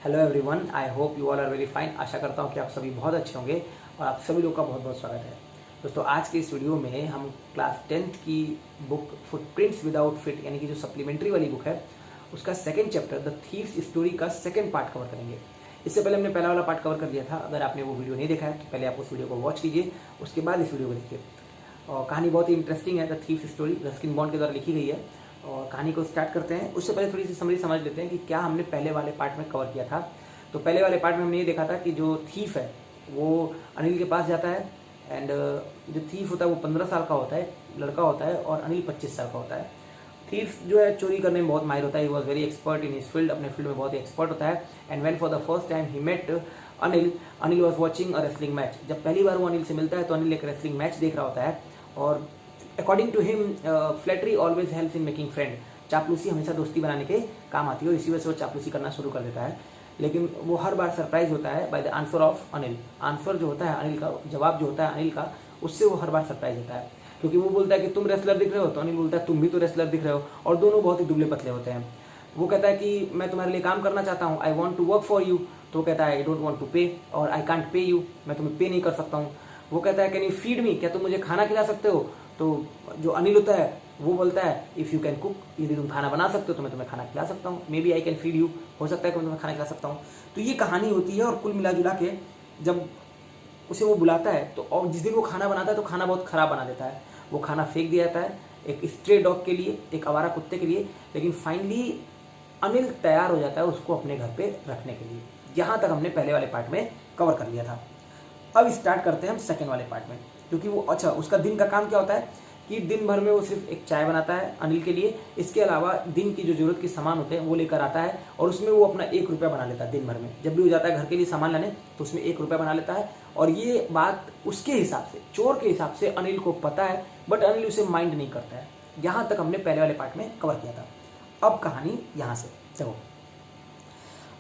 Hello everyone, I hope you all are very fine. आशा करता हूँ कि आप सभी बहुत अच्छे होंगे और आप सभी लोग का बहुत बहुत स्वागत है। दोस्तों, आज के इस वीडियो में हम क्लास 10th की बुक फुटप्रिंट्स विदाउट फिट यानी कि जो सप्लीमेंट्री वाली बुक है उसका second chapter the thieves story का सेकंड पार्ट कवर करेंगे। इससे पहले हमने पहला वाला पार्ट कवर कर दिया था। अगर आपने वो वीडियो नहीं देखा है तो पहले आप उस वीडियो को वॉच कीजिए, उसके बाद इस वीडियो को देखिए। और कहानी बहुत ही इंटरेस्टिंग है। The thieves story Ruskin bond के द्वारा लिखी गई है। और कहानी को स्टार्ट करते हैं। उससे पहले थोड़ी सी समरी समझ लेते हैं कि क्या हमने पहले वाले पार्ट में कवर किया था। तो पहले वाले पार्ट में हमने ये देखा था कि जो थीफ है वो अनिल के पास जाता है एंड जो थीफ होता है वो 15 साल का होता है, लड़का होता है, और अनिल 25 साल का होता है। थीफ जो है चोरी करने में बहुत माहिर होता है। He was very expert in his field, अपने फील्ड में बहुत ही एक्सपर्ट होता है। And when for the first time he met Anil was watching a wrestling match. जब पहली बार वो अनिल से मिलता है तो अनिल एक रेसलिंग मैच देख रहा होता है। और according to him flattery always helps in making friend. चापलूसी हमेशा दोस्ती बनाने के काम आती है और इसी वजह से वो चापलूसी करना शुरू कर देता है। लेकिन वो हर बार सरप्राइज होता है by the answer of Anil. Answer जो होता है अनिल का, जवाब जो होता है अनिल का, उससे वो हर बार सरप्राइज होता है। क्योंकि वो बोलता है कि तुम रेसलर दिख रहे हो, तो अनिल बोलता है तुम भी तो रेसलर दिख रहे हो, और दोनों बहुत ही दुबले पतले होते हैं। वो कहता है कि मैं तुम्हारे लिए काम करना चाहता हूँ, I want to work for you. तो वो कहता है आई डोंट वॉन्ट टू पे, और आई कांट पे यू, मैं तुम्हें पे नहीं कर सकता हूँ। वो कहता है कैन यू फीड मी, क्या तुम मुझे खाना खिला सकते हो। तो जो अनिल होता है वो बोलता है इफ़ यू कैन कुक, यदि तुम खाना बना सकते हो तो मैं तुम्हें खाना खिला सकता हूँ। Maybe I can feed you, हो सकता है कि मैं तुम्हें खाना खिला सकता हूँ। तो ये कहानी होती है। और कुल मिला जुला के जब उसे वो बुलाता है तो, और जिस दिन वो खाना बनाता है तो खाना बहुत ख़राब बना देता है। वो खाना फेंक दिया जाता है एक स्ट्रे डॉग के लिए, एक आवारा कुत्ते के लिए। लेकिन फाइनली अनिल तैयार हो जाता है उसको अपने घर पे रखने के लिए। यहाँ तक हमने पहले वाले पार्ट में कवर कर लिया था। अब स्टार्ट करते हैं हम सेकेंड वाले पार्ट में। क्योंकि वो उसका दिन का काम क्या होता है कि दिन भर में वो सिर्फ एक चाय बनाता है अनिल के लिए। इसके अलावा दिन की जो जरूरत के सामान होते हैं वो लेकर आता है, और उसमें वो अपना 1 रुपया बना लेता है दिन भर में। जब भी वो जाता है घर के लिए सामान लाने तो उसमें 1 रुपया बना लेता है। और ये बात उसके हिसाब से, चोर के हिसाब से अनिल को पता है, बट अनिल उसे माइंड नहीं करता है। यहाँ तक हमने पहले वाले पार्ट में कवर किया था। अब कहानी यहाँ से देखो।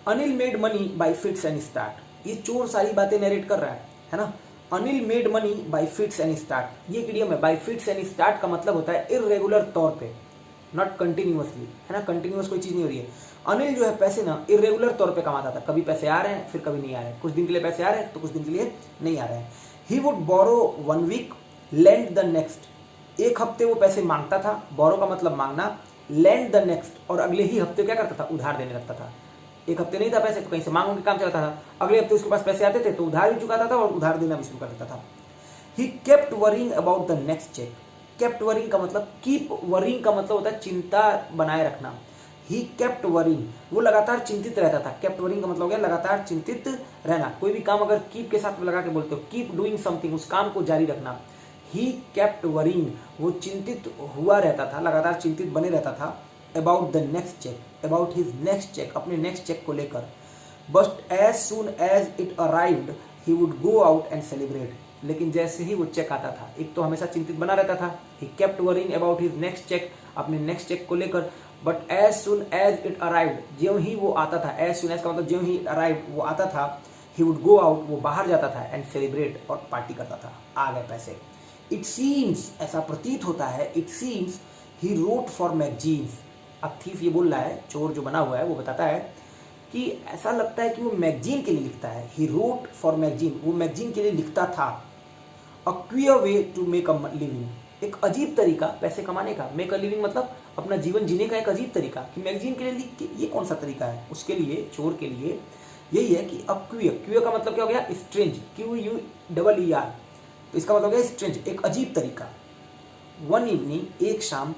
Anil made money by fits and start. ये चोर सारी बातें नरेट कर रहा है ना। Anil made money by fits and start, ये इडियम है। बाई फिट्स एंड स्टार्ट का मतलब होता है इरेगुलर तौर पे, नॉट कंटिन्यूअसली, है ना। कंटिन्यूअस कोई चीज नहीं हो रही है। अनिल जो है पैसे ना इरेगुलर तौर पे कमाता था। कभी पैसे आ रहे हैं, फिर कभी नहीं आ रहे हैं। कुछ दिन के लिए पैसे आ रहे हैं तो कुछ दिन के लिए नहीं आ रहे हैं। He would borrow 1 week, lend the next. एक हफ्ते वो पैसे मांगता था, बोरो का मतलब मांगना, लेंड द नेक्स्ट, और अगले ही हफ्ते क्या करता था, उधार देने लगता था। एक हफ्ते नहीं था पैसे तो कहीं से मांगों के काम चलता था। अगले हफ्ते उसके पास पैसे आते थे तो उधार भी चुकाता था और उधार देना भी शुरू कर देता था। He kept worrying about the next cheque. Kept worrying का मतलब, कीप वरिंग का मतलब होता है चिंता बनाए रखना। ही केप्ट वरिंग, वो लगातार चिंतित रहता था। केप्ट वरिंग का मतलब हो गया लगातार चिंतित रहना। कोई भी काम अगर कीप के साथ लगा के बोलते हो, कीप डूइंग समथिंग, उस काम को जारी रखना। ही केप्ट वरिंग, वो चिंतित हुआ रहता था, लगातार चिंतित बने रहता था। About the next cheque, about his next cheque, अपने नेक्स्ट चेक को लेकर। But as soon as it arrived he would go out and celebrate. लेकिन जैसे ही वो चेक आता था, एक तो हमेशा चिंतित बना रहता था, he kept worrying about his next cheque, अपने नेक्स्ट चेक को लेकर। But as soon as it arrived, ज्यों ही वो आता था, एज सून एज का मतलब ज्यों ही अराइव्ड, वो आता था, ही वुड गो आउट, वो बाहर जाता था, एंड सेलिब्रेट, और पार्टी करता था। आ गए पैसे। इट सीम्स, ऐसा प्रतीत होता है, it seems he wrote for magazines. अब थीफ ये बोल रहा है, चोर जो बना हुआ है वो बताता है कि ऐसा लगता है कि वो मैगजीन के लिए लिखता है। ही रोट फॉर मैगजीन, वो मैगजीन के लिए लिखता था। A queer way to make a living, एक अजीब तरीका पैसे कमाने का। मेक अ लिविंग मतलब अपना जीवन जीने का एक अजीब तरीका। कि मैगजीन के लिए लिख के ये कौन सा तरीका है उसके लिए, चोर के लिए यही है कि अब क्वियर का मतलब क्या हो गया, स्ट्रेंज, QUER। तो इसका मतलब हो गया स्ट्रेंज, एक अजीब तरीका। वन इवनिंग, एक शाम,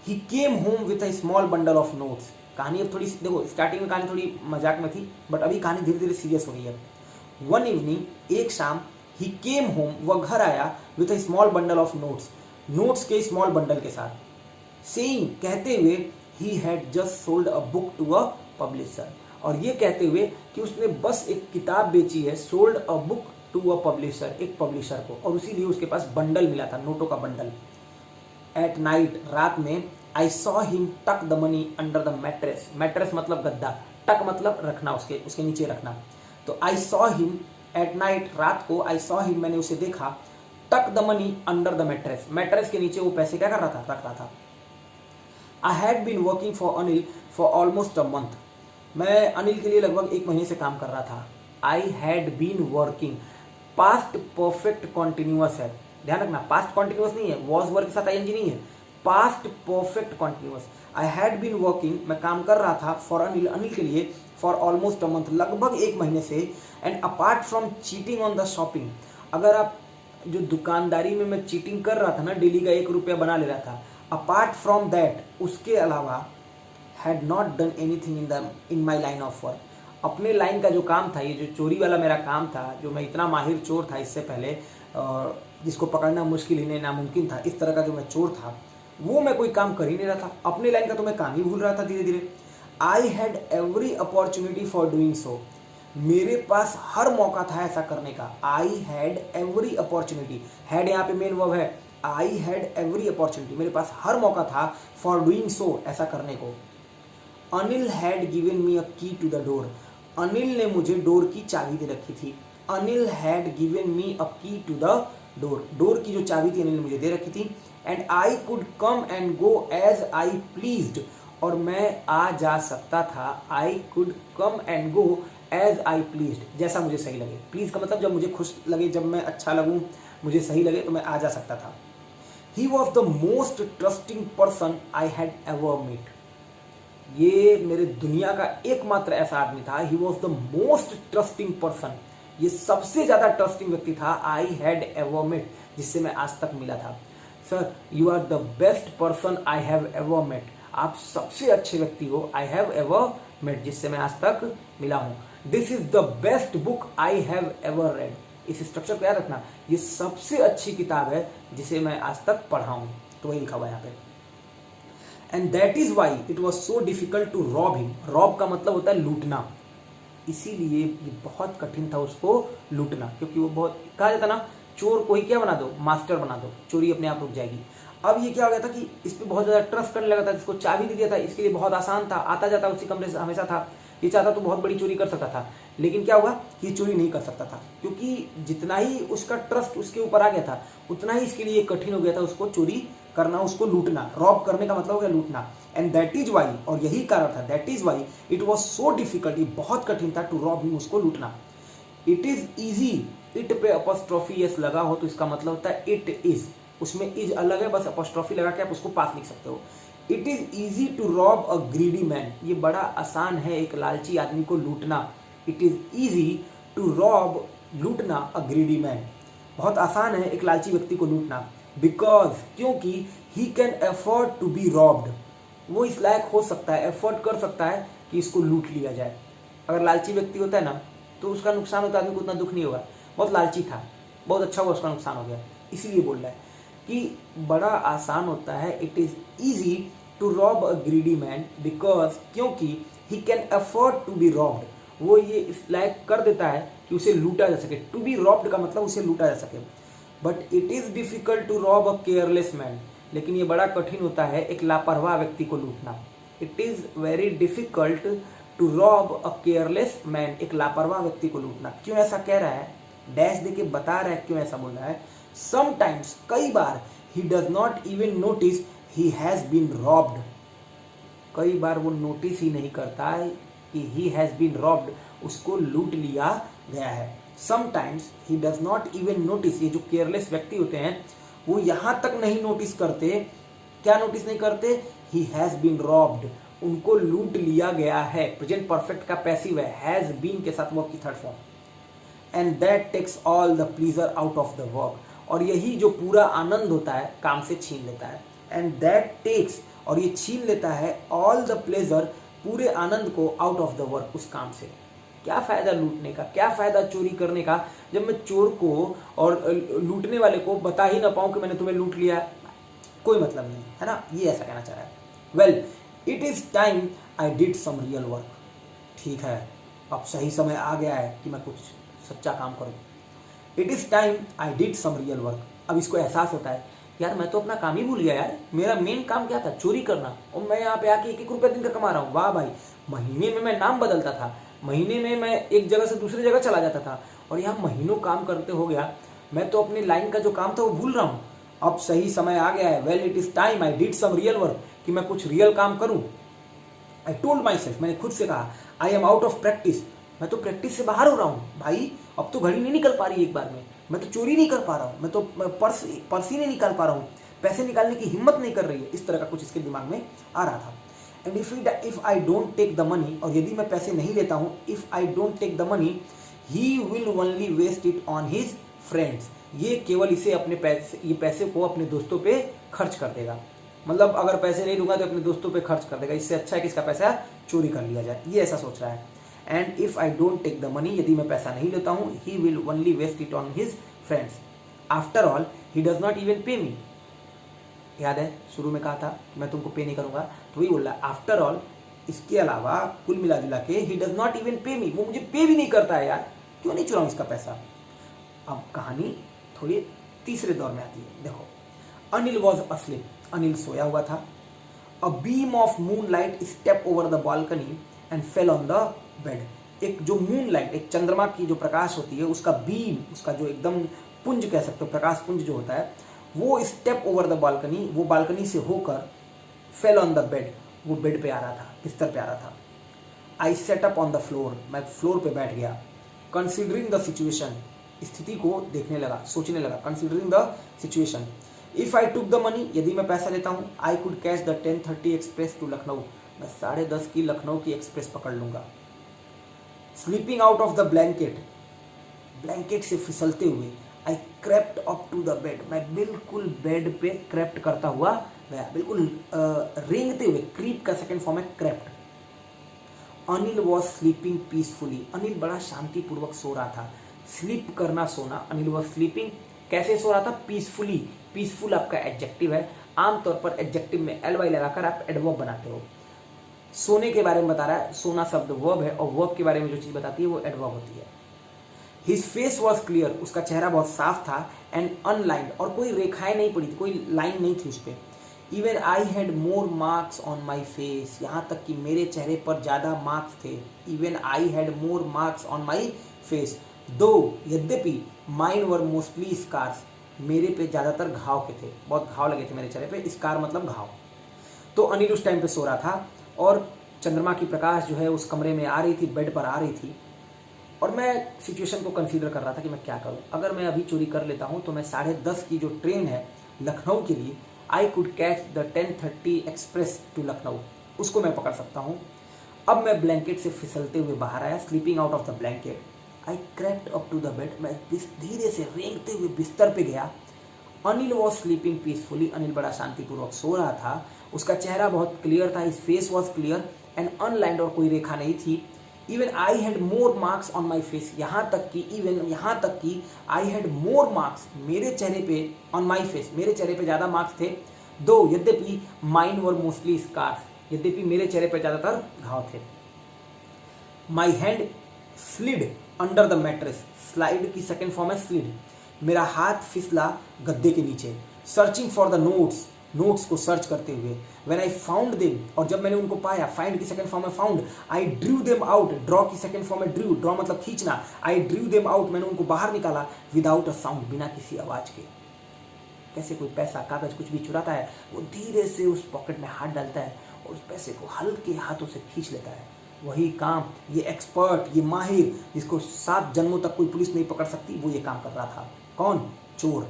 he came home with a small bundle of notes. कहानी अब थोड़ी देखो, स्टार्टिंग में कहानी थोड़ी मजाक में थी, बट अभी कहानी धीरे धीरे सीरियस हो गई है। वन इवनिंग, एक शाम, ही केम होम, वह घर आया, with a small bundle of notes, notes के स्मॉल बंडल के साथ। सेइंग, कहते हुए, he had just sold a book to a publisher, और ये कहते हुए कि उसने बस एक किताब बेची है, sold a book to a publisher, एक पब्लिशर को, और उसी लिए उसके पास बंडल मिला था, नोटों का बंडल। एट नाइट, रात में, आई सॉ हिम टक the money under the mattress. Mattress मतलब गद्दा, टक मतलब रखना, उसके नीचे रखना। तो I saw him at night, रात को, आई सॉ हिम, मैंने उसे देखा, टक the money under the mattress, mattress के नीचे वो पैसे क्या कर रहा था, रख रहा था। I had been working for Anil for almost a month, मैं अनिल के लिए लगभग 1 महीने से काम कर रहा था। I had been working, past perfect continuous है, ध्यान रखना पास्ट कॉन्टिन्यूअस नहीं है, वॉज वर्क के साथ आईएनजी नहीं है, past perfect continuous. I had been working, मैं काम कर रहा था फॉर अनिल, अनिल के लिए, फॉर ऑलमोस्ट अ मंथ, लगभग 1 महीने से। And apart from cheating on the shopping, अगर आप जो दुकानदारी में मैं चीटिंग कर रहा था ना, डेली का 1 रुपया बना ले रहा था, अपार्ट फ्रॉम दैट, उसके अलावा had not done anything in my line of work, अपने लाइन का जो काम था, ये जो चोरी वाला मेरा काम था, जो मैं इतना माहिर चोर था इससे पहले, जिसको पकड़ना मुश्किल ही नहीं नामुमकिन था, इस तरह का जो मैं चोर था, वो मैं कोई काम कर ही नहीं रहा था। अपने लाइन का तो मैं काम ही भूल रहा था धीरे धीरे। I had every opportunity for doing so, मेरे पास हर मौका था ऐसा करने का। I had every opportunity, had यहाँ पे मेन वर्ब है। आई हैड एवरी अपॉर्चुनिटी, मेरे पास हर मौका था फॉर डूइंग सो, ऐसा करने को। अनिल हैड गिवन मी अ की टू द डोर, अनिल ने मुझे डोर की चाबी दे रखी थी। अनिल हैड गिवन मी अ की टू द डोर, डोर की जो चाबी थी अनिल ने मुझे दे रखी थी। And I could come and go as I pleased, और मैं आ जा सकता था। I could come and go as I pleased, जैसा मुझे सही लगे। प्लीज का मतलब जब मुझे खुश लगे, जब मैं अच्छा लगूं, मुझे सही लगे तो मैं आ जा सकता था। He was the most trusting person I had ever meet, ये मेरे दुनिया का एकमात्र ऐसा आदमी था। He was the most trusting person, ये सबसे ज्यादा ट्रस्टिंग व्यक्ति था आई हैड एवर मेट, जिससे मैं आज तक मिला था। Sir you are the best person I have ever met, आप सबसे अच्छे व्यक्ति हो आई हैव एवर मेट, जिससे मैं आज तक मिला हूं। This is the best book I have ever read, इस स्ट्रक्चर को याद रखना, ये सबसे अच्छी किताब है जिसे मैं आज तक पढ़ा हूं। तो वही लिखा हुआ है यहाँ पे। And that is why it was so difficult to rob him, rob का मतलब होता है लूटना, इसीलिए ये बहुत कठिन था उसको लूटना, क्योंकि वो बहुत, कहा जाता ना चोर को ही क्या बना दो, मास्टर बना दो, चोरी अपने आप रुक जाएगी। अब ये क्या हो गया था कि इस पर बहुत ज्यादा ट्रस्ट करने लगा था, जिसको चाबी दे दिया था, इसके लिए बहुत आसान था, आता जाता उसी कमरे से हमेशा था, ये चाहता तो बहुत बड़ी चोरी कर सकता था, लेकिन क्या हुआ कि ये चोरी नहीं कर सकता था, क्योंकि जितना ही उसका ट्रस्ट उसके ऊपर आ गया था, उतना ही इसके लिए कठिन हो गया था उसको चोरी करना, उसको लूटना। रॉब करने का मतलब हो गया लूटना। एंड दैट इज वाई, और यही कारण था, that is why it was so difficult, बहुत कठिन था टू रॉब हिम, उसको लूटना। इट इज ईजी, इट पे अपॉस्ट्रोफी एस लगा हो तो इसका मतलब होता है इट इज, उसमें इज अलग है, बस अपॉस्ट्रोफी लगा के आप उसको पास लिख सकते हो। It is easy to rob a greedy man, ये बड़ा आसान है एक लालची आदमी को लूटना। It is easy to rob, लूटना अ ग्रीडी मैन, बहुत आसान है एक लालची व्यक्ति को लूटना। बिकॉज, क्योंकि he can afford to be robbed, वो इस लायक हो सकता है, अफोर्ड कर सकता है कि इसको लूट लिया जाए। अगर लालची व्यक्ति होता है ना तो उसका नुकसान होता है, आदमी को उतना दुख नहीं होगा, बहुत लालची था, बहुत अच्छा हुआ उसका नुकसान हो गया, इसीलिए बोल रहा है कि बड़ा आसान होता है। It is easy to rob a greedy man because, क्योंकि he can afford to be robbed, वो ये इस लायक कर देता है कि उसे लूटा जा सके। टू बी रॉब्ड का मतलब उसे लूटा जा सके। But it is difficult to rob a careless man, लेकिन ये बड़ा कठिन होता है एक लापरवाह व्यक्ति को लूटना। It is very difficult to rob a careless man, एक लापरवाह व्यक्ति को लूटना। क्यों ऐसा कह रहा है, डैश देके बता रहा है क्यों ऐसा बोल रहा है। समटाइम्स, कई बार, he does not even notice he has been robbed, कई बार वो नोटिस ही नहीं करता है कि ही हैज बीन रॉब्ड, उसको लूट लिया गया है। Sometimes he does not even notice, ये जो केयरलेस व्यक्ति होते हैं वो यहां तक नहीं नोटिस करते, क्या नोटिस नहीं करते, ही हैज बीन रॉब्ड, उनको लूट लिया गया है। प्रेजेंट परफेक्ट का पैसिव है, हैज बीन के साथ वर्ब की third form. And that takes all the pleasure out of the work, और यही जो पूरा आनंद होता है काम से छीन लेता है। एंड दैट टेक्स, और ये छीन लेता है, ऑल द प्लेजर, पूरे आनंद को, आउट ऑफ द वर्क, उस काम से। क्या फायदा लूटने का, क्या फायदा चोरी करने का, जब मैं चोर को और लूटने वाले को बता ही ना पाऊं कि मैंने तुम्हें लूट लिया, कोई मतलब नहीं है ना, ये ऐसा कहना चाह रहा है। Well, it is time I did some real work, ठीक है अब सही समय आ गया है कि मैं कुछ सच्चा काम करूं। It is time I did some real work, अब इसको एहसास होता है यार मैं तो अपना काम ही भूल गया यार, मेरा मेन काम क्या था, चोरी करना, और मैं यहाँ पे आके 1-1 रुपया दिन का कमा रहा हूँ। वाह भाई, महीने में मैं नाम बदलता था, महीने में मैं एक जगह से दूसरी जगह चला जाता था, और यहाँ महीनों काम करते हो गया, मैं तो अपनी लाइन का जो काम था वो भूल रहा हूँ। अब सही समय आ गया है। Well, it is time I did some real work, कि मैं कुछ रियल काम करूँ। आई टोल्ड माई सेल्फ, मैंने खुद से कहा, I am out of practice, मैं तो प्रैक्टिस से बाहर हो रहा हूँ भाई, अब तो घड़ी नहीं निकल पा रही एक बार में, मैं तो चोरी नहीं कर पा रहा हूँ, मैं तो पर्स ही नहीं निकाल पा रहा हूँ, पैसे निकालने की हिम्मत नहीं कर रही है। इस तरह का कुछ इसके दिमाग में आ रहा था। And if I don't take the money, और यदि मैं पैसे नहीं लेता हूँ, if I don't take the money he will only waste it on his friends, ये केवल इसे अपने पैसे को अपने दोस्तों पे खर्च कर देगा। मतलब अगर पैसे नहीं दूंगा तो अपने दोस्तों पे खर्च कर देगा, इससे अच्छा है कि इसका पैसा चोरी कर लिया जाए, ये ऐसा सोच रहा है। And if I don't take the money, यदि मैं पैसा नहीं लेता हूँ, he will only waste it on his friends, after all he does not even pay me. याद है शुरू में कहा था कि मैं तुमको पे नहीं करूंगा, तो वही बोल रहा है आफ्टर ऑल, इसके अलावा कुल मिला जुला के ही डज नॉट इवन पे मी, वो मुझे पे भी नहीं करता है यार, क्यों नहीं चुराऊं इसका पैसा। अब कहानी थोड़ी तीसरे दौर में आती है। देखो, अनिल वॉज अस्लीप, अनिल सोया हुआ था। A beam of moon light step over the balcony and fail on the bed, एक जो मून लाइट, एक चंद्रमा की जो प्रकाश होती है, उसका बीम, उसका जो एकदम पुंज कह सकते हो, प्रकाश पुंज जो होता है, वो स्टेप ओवर द बालकनी, वो बालकनी से होकर फेल ऑन द बेड, वो बेड पे आ रहा था, बिस्तर पे आ रहा था। I sat up on the floor, मैं फ्लोर पे बैठ गया। कंसिडरिंग द सिचुएशन, स्थिति को देखने लगा, सोचने लगा। Considering the situation, if I took the money, यदि मैं पैसा लेता हूँ, I could catch the 10:30 express to Lucknow, मैं 10:30 की लखनऊ की एक्सप्रेस पकड़ लूंगा। Sleeping out of the blanket, blanket से फिसलते हुए, I crept up to the bed, मैं बिल्कुल बेड पे क्रेप्ट करता हुआ गया, बिल्कुल रेंगते हुए, क्रीप का सेकंड फॉर्म है crept. Anil was sleeping peacefully, Anil बड़ा शांतिपूर्वक सो रहा था। स्लीप करना, सोना, अनिल वॉज स्लीपिंग, कैसे सो रहा था? पीसफुली, पीसफुल आपका एडजेक्टिव है, आमतौर पर एडजेक्टिव में ly लगाकर आप एडवर्ब बनाते हो। सोने के बारे में बता रहा है, सोना शब्द वर्ब है, और वर्ब के बारे में जो चीज बताती है वो एडवर्ब होती है। हिज फेस वॉज क्लियर, उसका चेहरा बहुत साफ था, एंड अनलाइंड, और कोई रेखाएं नहीं पड़ी थी, कोई लाइन नहीं थी उस पर। Even I had more marks on my face, यहाँ तक कि मेरे चेहरे पर ज़्यादा मार्क्स थे। Even I had more marks on my face, दो, यद्यपि, माइन वर मोस्टली स्कार्स, मेरे पे ज़्यादातर घाव के थे, बहुत घाव लगे थे मेरे चेहरे पे, स्कार मतलब घाव। तो अनिल उस टाइम पे सो रहा था, और चंद्रमा की प्रकाश जो है उस कमरे में आ रही थी, बेड पर आ रही थी, और मैं सिचुएशन को कंसीडर कर रहा था कि मैं क्या करूं। अगर मैं अभी चोरी कर लेता हूं तो मैं 10:30 की जो ट्रेन है लखनऊ के लिए, I could catch the 10:30 express to Lucknow, उसको मैं पकड़ सकता हूं। अब मैं ब्लैंकेट से फिसलते हुए बाहर आया, sleeping out of the blanket, I crept up to the bed, मैं धीरे से रेंगते हुए बिस्तर पे गया। Anil was sleeping peacefully, Anil बड़ा शांतिपूर्वक सो रहा था, उसका चेहरा बहुत क्लियर था, his face was clear and unlined, और कोई रेखा नहीं थी। Even I had more marks on my face, यहाँ तक कि आई हैड मोर मार्क्स, मेरे चेहरे पे, ऑन माई फेस, मेरे चेहरे पे ज़्यादा मार्क्स थे। दो, यद्यपि, माइन वर मोस्टली स्कार्स, यद्यपि मेरे चेहरे पे ज़्यादातर घाव थे। माई hand slid under the mattress, slide की सेकेंड फॉर्म है स्लिड, मेरा हाथ फिसला गद्दे के नीचे। Searching for the notes, notes को सर्च करते हुए। व्हेन आई फाउंड देम, और जब मैंने उनको पाया, फाइंड की सेकंड फॉर्म है found. I drew them out, draw की सेकंड फॉर्म है ड्रू, ड्रॉ मतलब खींचना। आई ड्रू देम आउट, मैंने उनको बाहर निकाला, विदाउट अ साउंड, बिना किसी आवाज के। कैसे कोई पैसा, कागज कुछ भी चुराता है, वो धीरे से उस पॉकेट में हाथ डालता है और उस पैसे को हल्के हाथों से खींच लेता है। वही काम ये एक्सपर्ट, ये माहिर, जिसको 7 जन्मों तक कोई पुलिस नहीं पकड़ सकती, वो ये काम कर रहा था। कौन? चोर,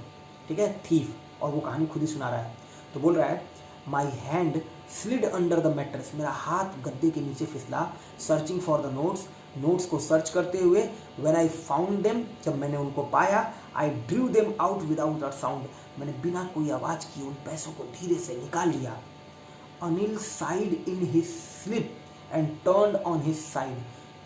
ठीक है, थीफ। और वो कहानी खुद ही सुना रहा है। तो बोल रहा है, my hand slid under the mattress, मेरा हाथ गद्दे के नीचे फिसला। Searching for the notes, notes को सर्च करते हुए। व्हेन आई फाउंड देम, जब मैंने उनको पाया। I drew them out without a sound, मैंने बिना कोई आवाज की उन पैसों को धीरे से निकाल लिया। Anil side in his slip and turn on his side,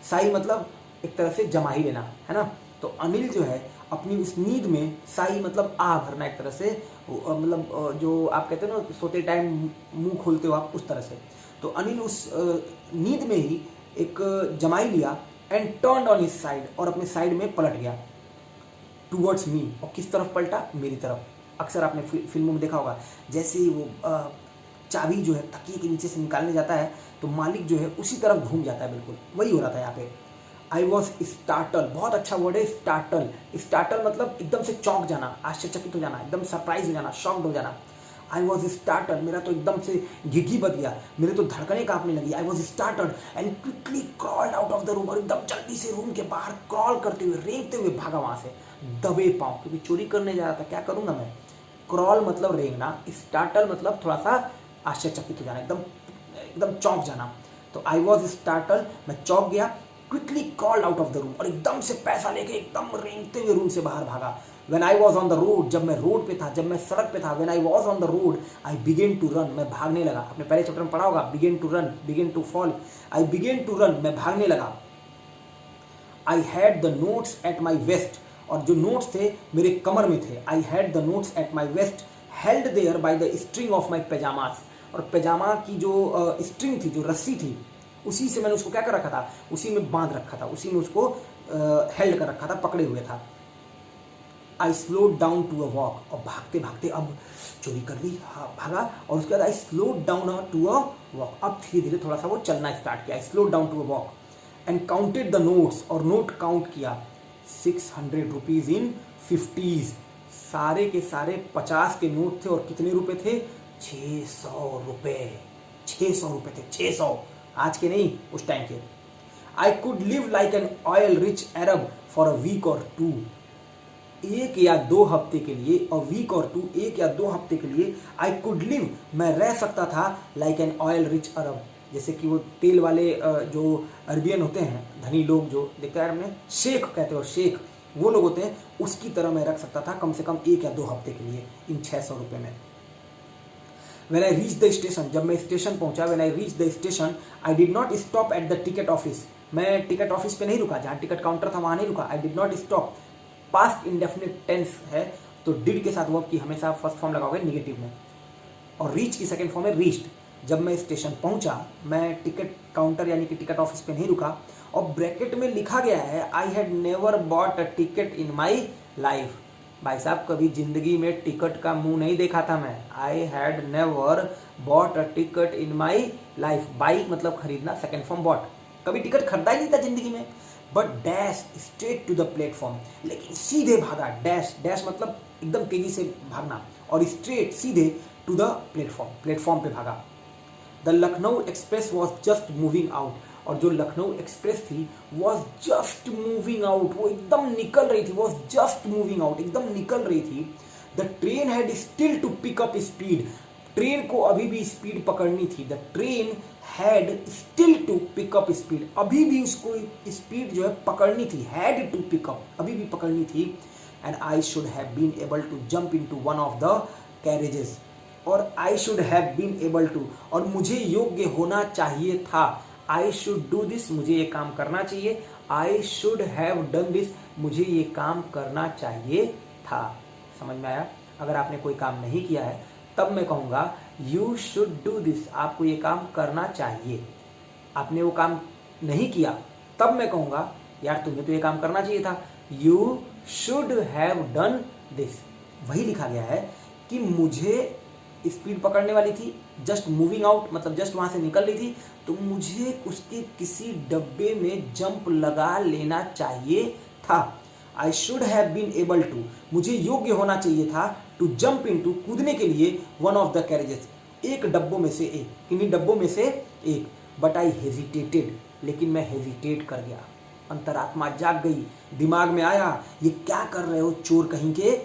Sai मतलब एक तरह से जमा ही लेना, है ना। तो अनिल जो है अपनी उस नींद में, साई मतलब आ भरना एक तरह से, मतलब जो आप कहते हैं ना सोते टाइम मुंह खोलते हो आप, उस तरह से। तो अनिल उस नींद में ही एक जमाई लिया, and turn on his side, और अपने साइड में पलट गया, टूवर्ड्स मी, और किस तरफ पलटा? मेरी तरफ। अक्सर आपने फिल्मों में देखा होगा, जैसे ही वो चाबी जो है तकिए के नीचे से निकालने जाता है तो मालिक जो है उसी तरफ घूम जाता है, बिल्कुल वही हो रहा था यहाँ पे। आई वॉज स्टार्टल, बहुत अच्छा वर्ड है स्टार्टल। स्टार्टल मतलब एकदम से चौंक जाना, आश्चर्यचकित हो जाना, एकदम सरप्राइज हो जाना, शॉक्ड हो जाना। आई वॉज स्टार्टर्ड, मेरा तो एकदम से घिघी बच गया, मेरे तो धड़कने कांपने लगी। I was startled and quickly crawled out of the room, और एकदम जल्दी से रूम के बाहर क्रॉल करते हुए, रेंगते हुए भागा वहां से, दबे पाँव, क्योंकि चोरी करने जा रहा था, क्या करूंगा मैं। क्रॉल मतलब रेंगना, स्टार्टल मतलब थोड़ा सा आश्चर्यचकित हो जाना, एकदम एकदम चौंक जाना। तो आई वॉज स्टार्टल, मैं चौंक गया। Quickly crawled out of the room, और एकदम से पैसा लेके एकदम रेंगते हुए रूम से बाहर भागा। When I was on the road, जब मैं रोड पे था, जब मैं सड़क पे था, when I was on the road, I began to run, मैं भागने लगा। आपने पहले चैप्टर में पढ़ा होगा, begin to run, begin to fall, I began to run, मैं भागने लगा। I had the notes at my vest, और जो नोट्स थे मेरे कमर में थे। I had the notes at my vest, held there by the string of my pajamas, और पैजामा की जो स्ट्रिंग थी, जो रस्सी थी, उसी से मैंने उसको क्या कर रखा था, उसी में बांध रखा था, उसी में उसको हेल्ड कर रखा था, पकड़े हुए था। I slowed down to a walk, और भागते भागते अब चोरी कर ली, हाँ भागा, और उसके बाद I slowed down to a walk, अब धीरे धीरे थोड़ा सा वो चलना स्टार्ट किया। I slowed down to a walk and counted the notes, और नोट काउंट किया। 600 रुपीज इन 50s, सारे के सारे 50 के नोट थे, और कितने रुपए थे, 600 रुपए, 600 रुपए थे, 600, आज के नहीं, उस टाइम के। I could live like an oil rich Arab for a week or two, एक या दो हफ्ते के लिए, और वीक और टू, एक या दो हफ्ते के लिए, आई कुड लिव, मैं रह सकता था, लाइक एन ऑयल रिच अरब, जैसे कि वो तेल वाले जो अरबियन होते हैं, धनी लोग जो देखते हैं हमने, शेख कहते हो, शेख, वो लोग होते हैं, उसकी तरह मैं रख सकता था कम से कम एक या दो हफ्ते के लिए इन 600 रुपये में। When I reached the station, जब मैं स्टेशन पहुंचा, when I reached the station, I did not stop at the ticket office, मैं टिकट ऑफिस पे नहीं रुका, जहाँ टिकट काउंटर था वहाँ नहीं रुका। I did not stop, past indefinite tense है, तो डिड के साथ वर्ब की हमेशा फर्स्ट फॉर्म लगाओगे नेगेटिव में, और रीच की सेकंड फॉर्म है रीच्ड। जब मैं स्टेशन पहुंचा, मैं टिकट काउंटर यानी कि टिकट ऑफिस पे नहीं रुका, और ब्रैकेट में लिखा गया है I had never bought a ticket in my life, भाई साहब कभी जिंदगी में टिकट का मुंह नहीं देखा था मैं। I had never bought a ticket in my life, buy मतलब खरीदना, सेकेंड फॉर्म बॉट, कभी टिकट खरीदा ही नहीं था जिंदगी में। But dash straight to the platform, लेकिन सीधे भागा, डैश डैश मतलब एकदम तेजी से भागना, और स्ट्रेट सीधे टू द प्लेटफॉर्म, प्लेटफॉर्म पे भागा। The Lucknow express was just moving out, और जो लखनऊ एक्सप्रेस थी वॉज जस्ट मूविंग आउट, वो एकदम निकल रही थी, वॉज जस्ट मूविंग आउट, एकदम निकल रही थी। The train had still to pick up speed, train को अभी भी स्पीड पकड़नी थी। The train had still to pick up speed, अभी भी उसको स्पीड जो है पकड़नी थी, हैड टू पिक अप, अभी भी पकड़नी थी। And I should have been able to jump into one of the carriages, और I should have been able to, और मुझे योग्य होना चाहिए था। आई शुड डू दिस, मुझे ये काम करना चाहिए। I should have done this, मुझे ये काम करना चाहिए था। समझ में आया? अगर आपने कोई काम नहीं किया है तब मैं कहूँगा यू शुड डू दिस, आपको ये काम करना चाहिए। आपने वो काम नहीं किया तब मैं कहूँगा यार तुम्हें तो ये काम करना चाहिए था, you should have done this. वही लिखा गया है कि मुझे स्पीड पकड़ने वाली थी, जस्ट मूविंग आउट मतलब जस्ट वहाँ से निकल रही थी, तो मुझे उसके किसी डब्बे में जंप लगा लेना चाहिए था। I should have been able to, मुझे योग्य होना चाहिए था, टू जंप इनटू, कूदने के लिए, वन ऑफ द कैरेजेस, एक डब्बों में से एक, किन्हीं डब्बों में से एक। बट आई हेजिटेटेड, लेकिन मैं हेजिटेट कर गया, अंतरात्मा जाग गई, दिमाग में आया ये क्या कर रहे हो चोर कहीं के।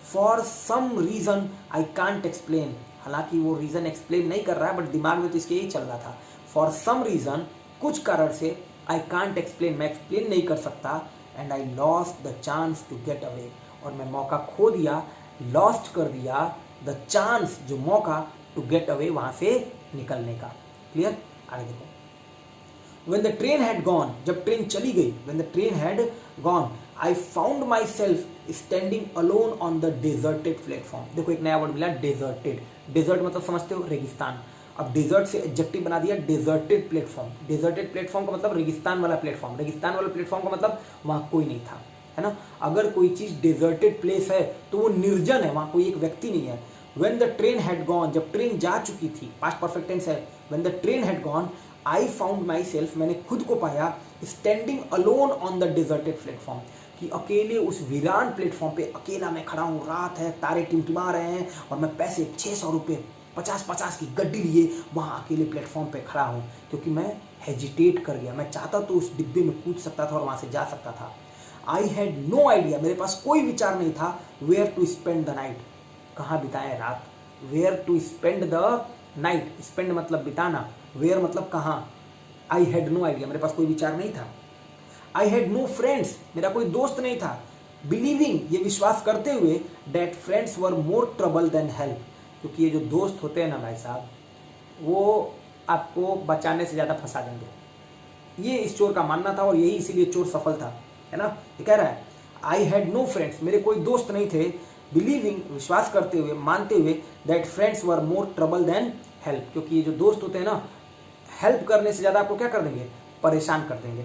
For some reason I can't explain, हालांकि वो रीजन एक्सप्लेन नहीं कर रहा है बट दिमाग में तो इसके यही चल रहा था। फॉर सम रीजन, कुछ कारण से, आई कांट एक्सप्लेन, मैं एक्सप्लेन नहीं कर सकता। And I lost the chance to get away, और मैं मौका खो दिया, लॉस्ट कर दिया द चांस, जो मौका, टू गेट अवे, वहां से निकलने का। क्लियर? आगे देखो। When the train had gone, जब ट्रेन चली गई, when the train had gone, I found myself standing alone on the deserted platform। देखो एक नया वर्ड मिला, deserted। desert मतलब समझते हो, रेगिस्तान। अब desert से एडजेक्टिव बना दिया deserted platform। deserted platform का मतलब रेगिस्तान वाला प्लेटफॉर्म, रेगिस्तान वाला प्लेटफॉर्म का मतलब वहाँ कोई नहीं था, है ना। अगर कोई चीज deserted place है तो वो निर्जन है, वहाँ कोई एक व्यक्ति नहीं है। When the train had gone, जब ट्रेन जा चुकी थी, past perfect tense है। When the train had gone, I found myself, मैंने खुद को पाया, standing alone on the deserted platform, कि अकेले उस वीरान प्लेटफॉर्म पे अकेला मैं खड़ा हूँ, रात है, तारे टिमटिमा रहे हैं और मैं पैसे 600 रुपये 50-50 की गड्डी लिए वहाँ अकेले प्लेटफॉर्म पे खड़ा हूँ, क्योंकि मैं हेजिटेट कर गया। मैं चाहता तो उस डिब्बे में कूद सकता था और वहाँ से जा सकता था। आई हैड नो आइडिया, मेरे पास कोई विचार नहीं था where to spend the night, कहाँ बिताएं रात। Where to spend the night, spend मतलब बिताना, वेयर मतलब कहाँ। आई हैड नो आइडिया, मेरे पास कोई विचार नहीं था। आई हैड नो फ्रेंड्स, मेरा कोई दोस्त नहीं था। बिलीविंग, ये विश्वास करते हुए, that friends were more trouble than help, क्योंकि ये जो दोस्त होते हैं ना भाई साहब, वो आपको बचाने से ज़्यादा फंसा देंगे। ये इस चोर का मानना था और यही इसीलिए चोर सफल था, है ना। ये कह रहा है आई हैड नो फ्रेंड्स, मेरे कोई दोस्त नहीं थे। बिलीविंग, विश्वास करते हुए, मानते हुए, that friends were more trouble than help, क्योंकि ये जो दोस्त होते हैं ना, हेल्प करने से ज़्यादा आपको क्या कर देंगे, परेशान कर देंगे।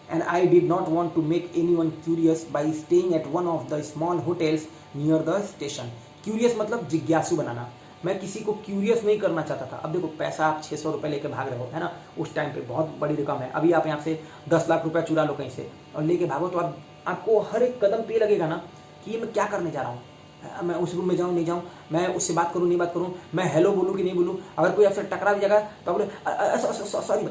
And I did not want to make anyone curious by staying at one of the small hotels near the station. Curious मतलब जिज्ञासु बनाना। मैं किसी को क्यूरियस नहीं करना चाहता था। अब देखो, पैसा आप 600 रुपये लेके भाग रहे हो, है ना, उस टाइम पे बहुत बड़ी रकम है। अभी आप यहाँ से 10 लाख रुपया चुरा लो कहीं से और लेके भागो, तो आपको हर एक कदम पे लगेगा ना कि ये मैं क्या करने जा रहा हूँ। मैं उस रूम में जाऊँ नहीं जाऊँ, मैं उससे बात करूँ नहीं बात करूँ, मैं हेलो बोलूँ कि नहीं बोलूँ, अगर कोई आपसे टकरा भी जाएगा तो सॉरी,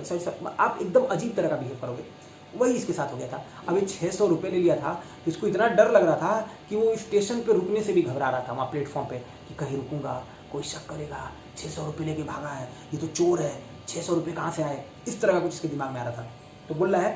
आप एकदम अजीब तरह का बिहेव करोगे। वही इसके साथ हो गया था। अभी 600 रुपये ले लिया था, तो इसको इतना डर लग रहा था कि वो स्टेशन पे रुकने से भी घबरा रहा था, वहाँ प्लेटफॉर्म पे, कि कहीं रुकूंगा, कोई शक करेगा, 600 रुपये लेके भागा है, ये तो चोर है, 600 रुपये कहाँ से आए, इस तरह का कुछ इसके दिमाग में आ रहा था। तो बोल रहा है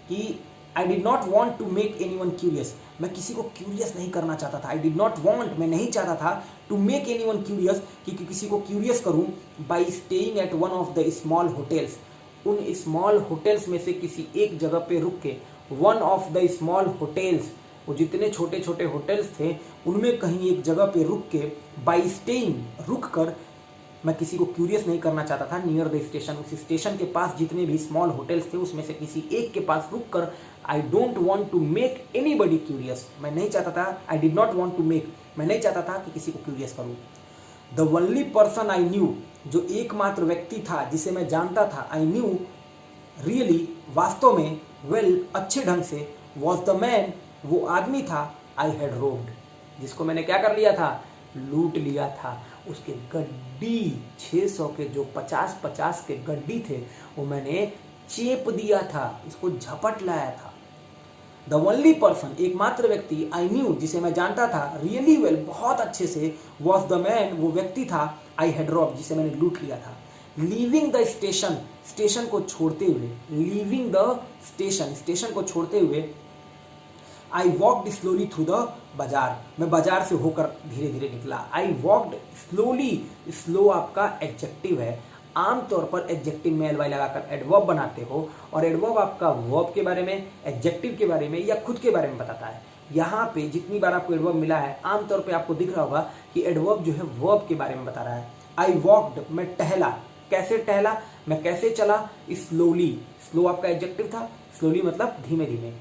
कि I did not want to make anyone curious, मैं किसी को क्यूरियस नहीं करना चाहता था। आई डिड नॉट वॉन्ट, मैं नहीं चाहता था, to make anyone curious, कि किसी को क्यूरियस करूँ, by staying at one of the small hotels, उन स्मॉल होटल्स में से किसी एक जगह पे रुक के। One of the small hotels, वो जितने छोटे छोटे होटल्स थे उनमें कहीं एक जगह पे रुक के, बाई स्टेइंग, रुक कर, मैं किसी को क्यूरियस नहीं करना चाहता था, नियर द स्टेशन, उस स्टेशन के पास जितने भी स्मॉल होटल्स थे उसमें से किसी एक के पास रुक कर। I don't want to make anybody curious, मैं नहीं चाहता था, I did not want to make, मैं नहीं चाहता था कि किसी को क्यूरियस करूँ। The only person I knew, जो एकमात्र व्यक्ति था जिसे मैं जानता था, आई न्यू रियली, वास्तव में, वेल, अच्छे ढंग से, वॉज द मैन, वो आदमी था, आई हैड रोब्ड, जिसको मैंने क्या कर लिया था, लूट लिया था। उसके गड्डी 600 के जो 50-50 के गड्डी थे वो मैंने चेप दिया था, इसको झपट लाया था। द ओनली पर्सन, एकमात्र व्यक्ति, आई न्यू, जिसे मैं जानता था, रियली वेल, बहुत अच्छे से, वॉज द मैन, वो व्यक्ति था, आई हैड रॉब्ड, जिसे मैंने लूट लिया था। लीविंग द स्टेशन, स्टेशन को छोड़ते हुए, लीविंग द स्टेशन, स्टेशन को छोड़ते हुए, I walked slowly through the bazaar, मैं बाजार से होकर धीरे धीरे निकला। आई वॉकड स्लोली, स्लो आपका एडजेक्टिव है, आमतौर पर एडजेक्टिव में एल-वाई लगाकर एडवर्ब बनाते हो, और एडवर्ब आपका वर्ब के बारे में, एडजेक्टिव के बारे में या खुद के बारे में बताता है। यहाँ पे जितनी बार आपको एडवर्ब मिला है, आमतौर पे आपको दिख रहा होगा कि एडवर्ब जो है वर्ब के बारे में बता रहा है। आई वॉकड, मैं टहला, कैसे टहला, मैं कैसे चला, स्लोली, स्लो आपका एडजेक्टिव था, स्लोली मतलब धीमे धीमे।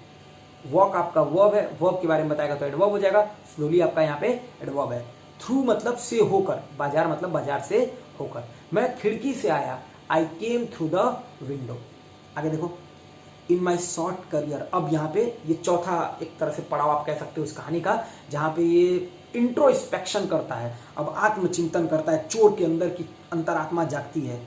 वॉक आपका वर्ब है, वर्ब के बारे में बताएगा तो एडवर्ब हो जाएगा, स्लोली आपका यहाँ पे एडवर्ब है। थ्रू मतलब से होकर, बाजार मतलब बाजार से होकर। मैं खिड़की से आया, आई केम थ्रू द विंडो। आगे देखो, इन माई शॉर्ट करियर, अब यहाँ पे ये चौथा एक तरह से पड़ाव आप कह सकते हो इस कहानी का, जहाँ पे ये इंट्रोस्पेक्शन करता है, अब आत्मचिंतन करता है, चोर के अंदर की अंतरात्मा जागती है।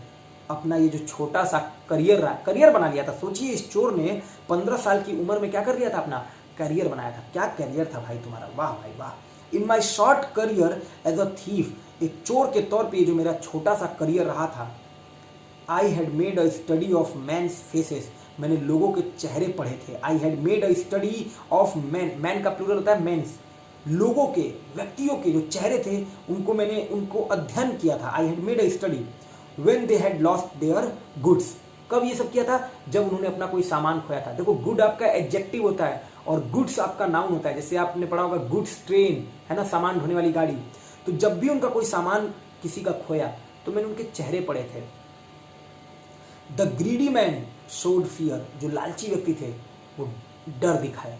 अपना ये जो छोटा सा करियर बना लिया था। सोचिए, इस चोर ने 15 साल की उम्र में क्या कर लिया था, अपना करियर बनाया था। क्या करियर था भाई तुम्हारा, वाह भाई वाह। In my short career as a thief, एक चोर के तौर पे जो मेरा छोटा सा करियर रहा था। I had made a study of men's faces, मैंने लोगों के चेहरे पढ़े थे। I had made a study of man, man का प्लूरल होता है मेंस, लोगों के, व्यक्तियों के जो चेहरे थे मैंने उनको अध्ययन किया था। I had made a study when they had lost their goods, कब ये सब किया था, जब उन्होंने अपना कोई सामान खोया था। देखो, गुड आपका एडजेक्टिव होता है और गुड्स आपका नाउन होता है। जैसे आपने पढ़ा होगा गुड्स ट्रेन, है ना, सामान ढोने वाली गाड़ी। तो जब भी उनका कोई सामान किसी का खोया तो मैंने उनके चेहरे पढ़े थे। The greedy man showed fear, जो लालची व्यक्ति थे वो डर दिखाया,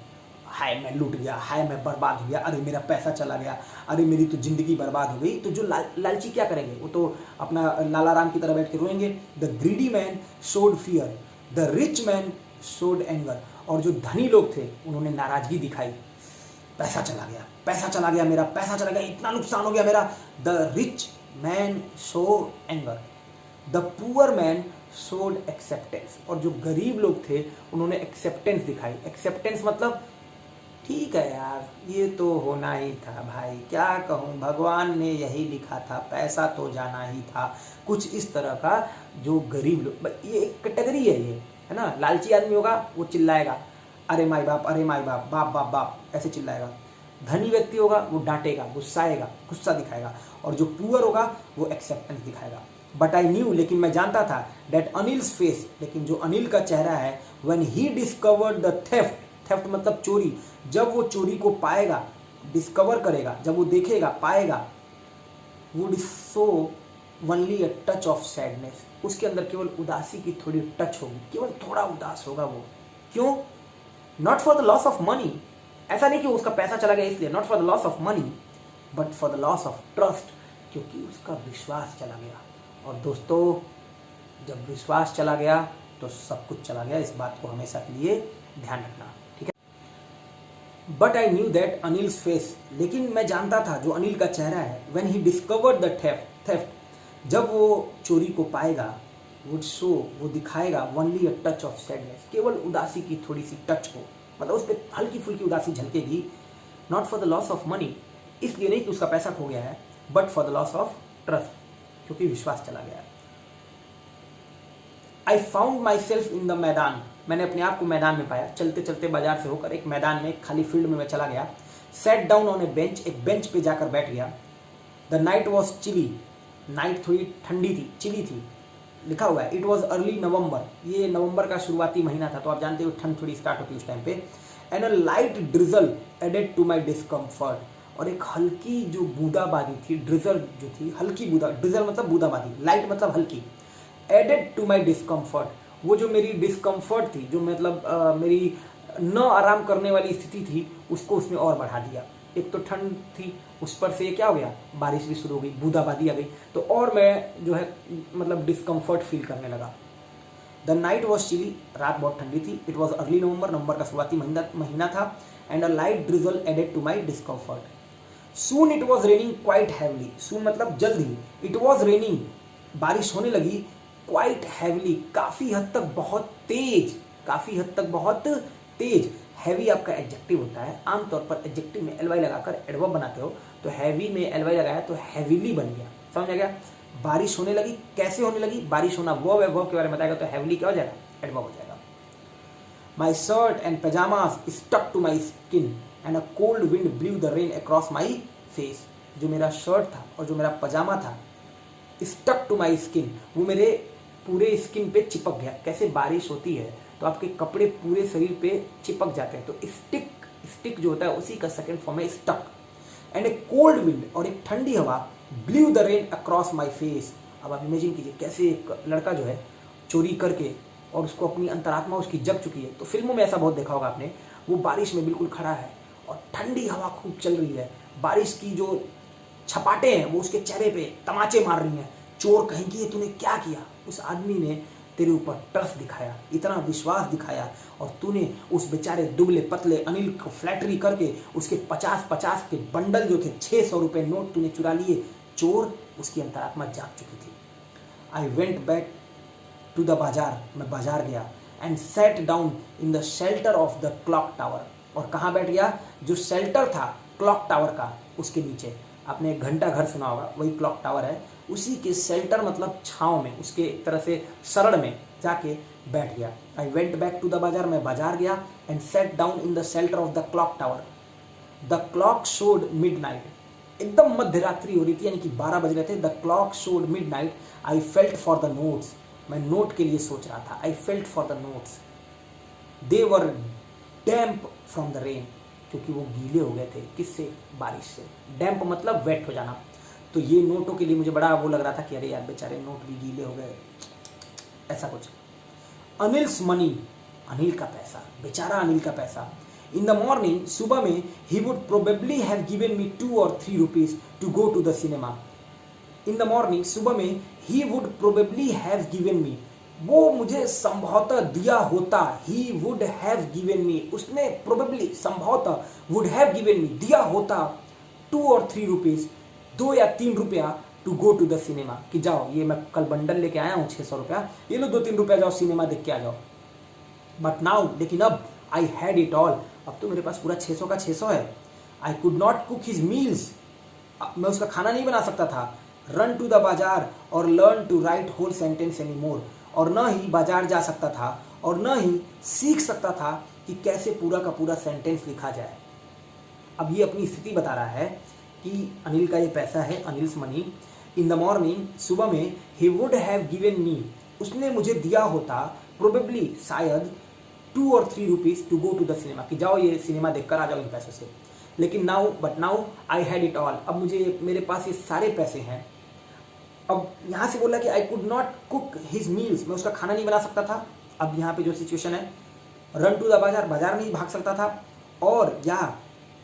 हाय मैं लूट गया, हाय मैं बर्बाद हो गया, अरे मेरा पैसा चला गया, अरे मेरी तो जिंदगी बर्बाद हो गई। तो जो लालची क्या करेंगे, वो तो अपना लाला राम की तरह बैठ के रोएंगे। The greedy man showed fear, the rich man showed anger, और जो धनी लोग थे उन्होंने नाराजगी दिखाई। पैसा चला गया, पैसा चला गया, मेरा पैसा चला गया, इतना नुकसान हो गया मेरा। The rich man show anger, the poor man showed acceptance, और जो गरीब लोग थे उन्होंने एक्सेप्टेंस दिखाई। एक्सेप्टेंस मतलब ठीक है यार, ये तो होना ही था भाई, क्या कहूँ, भगवान ने यही लिखा था, पैसा तो जाना ही था। कुछ इस तरह का जो गरीब लोग, ये एक कैटेगरी है, ये है ना। लालची आदमी होगा वो चिल्लाएगा, अरे माई बाप, अरे माई बाप, बाप बाप बाप, ऐसे चिल्लाएगा। धनी व्यक्ति होगा वो डांटेगा, गुस्साएगा, गुस्सा दिखाएगा। और जो पुअर होगा वो एक्सेप्टेंस दिखाएगा। बट आई न्यू, लेकिन मैं जानता था, डेट अनिल्स फेस, लेकिन जो अनिल का चेहरा है, when he discovered the theft, theft मतलब चोरी, जब वो चोरी को पाएगा, डिस्कवर करेगा, जब वो देखेगा, पाएगा, would show only a touch of sadness, उसके अंदर केवल उदासी की थोड़ी टच होगी, केवल थोड़ा उदास होगा वो। क्यों? Not for the loss of money, ऐसा नहीं कि उसका पैसा चला गया इसलिए, not for the loss of money but for the loss of trust, क्योंकि उसका विश्वास चला गया। और दोस्तों, जब विश्वास चला गया तो सब कुछ चला गया, इस बात को हमेशा के लिए ध्यान रखना, ठीक है। But I knew that Anil's face, लेकिन मैं जानता था जो अनिल का चेहरा है, when he discovered the theft, जब वो चोरी को पाएगा, वुड शो, वो दिखाएगा, only a touch of sadness, केवल उदासी की थोड़ी सी टच हो, मतलब उस पर हल्की फुल्की उदासी झलकेगी। Not for the loss of money, इसलिए नहीं कि उसका पैसा खो गया है, but for the loss of trust, क्योंकि विश्वास चला गया है। I found myself in the maidan, मैंने अपने आप को मैदान में पाया। चलते चलते बाजार से होकर एक मैदान में, खाली फील्ड में मैं चला गया। Sat down on a bench, एक बेंच पे जाकर बैठ गया। The night was chilly, night थोड़ी ठंडी थी, चिली थी, लिखा हुआ है। इट वॉज अर्ली नवंबर, ये नवंबर का शुरुआती महीना था, तो आप जानते हो ठंड थोड़ी स्टार्ट होती है उस टाइम पे। And a light drizzle added to my discomfort, और एक हल्की जो बूंदाबांदी थी, ड्रिजल जो थी, हल्की बूंदा, ड्रिजल मतलब बूंदाबांदी, लाइट मतलब हल्की, एडेड टू माई डिस्कम्फर्ट, वो जो मेरी डिस्कम्फर्ट थी, जो मतलब मेरी न आराम करने वाली स्थिति थी, उसको उसने और बढ़ा दिया। एक तो ठंड थी, उस पर से क्या हो गया, बारिश भी शुरू हो गई, बूंदाबांदी आ गई, तो और मैं जो है मतलब डिस्कम्फर्ट फील करने लगा। द नाइट वॉज चिली, रात बहुत ठंडी थी। इट वॉज अर्ली नवंबर, नवंबर का शुरुआती महीना था। And a light drizzle added to my discomfort. Soon it was raining quite heavily, soon मतलब जल्द ही, इट वॉज रेनिंग, बारिश होने लगी, क्वाइट हैवली, काफ़ी हद तक बहुत तेज, काफ़ी हद तक बहुत तेज। हैवी आपका एडजेक्टिव होता है, आमतौर पर एडजेक्टिव में एलवाई लगाकर एडवर्ब बनाते हो, तो हैवी में एलवाई लगाया तो हैवीली बन गया, समझ आ गया। बारिश होने लगी, कैसे होने लगी, बारिश होना वर्ब है, वर्ब के बारे में बताएगा तो हैवीली क्या हो जाएगा, एडवर्ब हो जाएगा। My shirt and pyjamas stuck to my skin and a cold wind blew the rain across my face, जो मेरा शर्ट था और जो मेरा पजामा था, स्टक टू माई स्किन, वो मेरे पूरे स्किन पे चिपक गया। कैसे बारिश होती है तो आपके कपड़े पूरे शरीर पे चिपक जाते हैं, तो स्टिक, स्टिक जो होता है उसी का सेकंड फॉर्म है stuck. And a cold wind, और एक ठंडी हवा, blew the rain across my face. अब आप इमेजिन कीजिए कैसे एक लड़का जो है चोरी करके, और उसको अपनी अंतरात्मा उसकी जग चुकी है, तो फिल्मों में ऐसा बहुत देखा होगा आपने, वो बारिश में बिल्कुल खड़ा है और ठंडी हवा खूब चल रही है, बारिश की जो छपाटे हैं वो उसके चेहरे पे तमाचे मार रही हैं। चोर कहीं की, तूने क्या किया? उस आदमी ने तेरे ऊपर ट्रस्ट दिखाया, इतना विश्वास दिखाया, और तूने उस बेचारे दुबले पतले अनिल को फ्लैटरी करके उसके 50-50 के बंडल जो थे, 600 रुपये नोट तूने चुरा लिए। चोर, उसकी अंतरात्मा जाग चुकी थी। I went back to the bazaar, मैं बाजार गया। And sat down in the shelter of the clock tower, और कहाँ बैठ गया? जो शेल्टर था क्लॉक टावर का, उसके नीचे। आपने एक घंटा घर सुना होगा, वही क्लॉक टावर है, उसी के शेल्टर मतलब छाँव में, उसके एक तरह से शरण में जाके बैठ गया। I went back to the bazaar, मैं बाजार गया। And sat down in the shelter of the clock tower. The clock showed midnight, एकदम मध्य रात्रि हो रही थी, यानी कि 12 बज रहे थे। The clock showed midnight. I felt for the notes, मैं नोट के लिए सोच रहा था। I felt for the notes. They were damp from the rain, क्योंकि वो गीले हो गए थे, किससे? बारिश से। डैम्प मतलब वेट हो जाना। तो ये नोटों के लिए मुझे बड़ा वो लग रहा था कि अरे यार बेचारे नोट भी गीले हो गए, ऐसा कुछ। अनिल्स मनी, अनिल का पैसा, बेचारा अनिल का पैसा। इन द मॉर्निंग, सुबह में, he would probably have given me 2 or 3 rupees to go to the cinema. In the morning, सुबह में, he would probably have given me, वो मुझे संभवतः दिया होता, he would have given me, उसने प्रोबेबली संभवतः वुड हैव गिवन मी, दिया होता 2 और 3 रुपीज, 2 या 3 रुपया to go to the cinema, कि जाओ ये मैं कल बंडल लेके आया हूँ 600 रुपया, ये लो 2-3 रुपया, जाओ सिनेमा देख के आ जाओ। बट नाउ, लेकिन अब आई हैड इट ऑल, अब तो मेरे पास पूरा 600 का 600 है। I could not cook his meals, मैं उसका खाना नहीं बना सकता था। रन टू द बाजार और learn to write whole sentence any more, और न ही बाजार जा सकता था और न ही सीख सकता था कि कैसे पूरा का पूरा सेंटेंस लिखा जाए। अब ये अपनी स्थिति बता रहा है कि अनिल का ये पैसा है, Anil's money, in the morning, सुबह में, he would have given me, उसने मुझे दिया होता, प्रोबेबली शायद 2 और 3 rupees to go to the cinema, कि जाओ ये सिनेमा देखकर आ जाओ इन पैसों से। लेकिन now I had it all, अब मुझे, मेरे पास ये सारे पैसे हैं। अब यहाँ से बोला कि I could not cook his meals, मैं उसका खाना नहीं बना सकता था। अब यहाँ पे जो सिचुएशन है, रन टू द बाजार, बाजार नहीं भाग सकता था, और या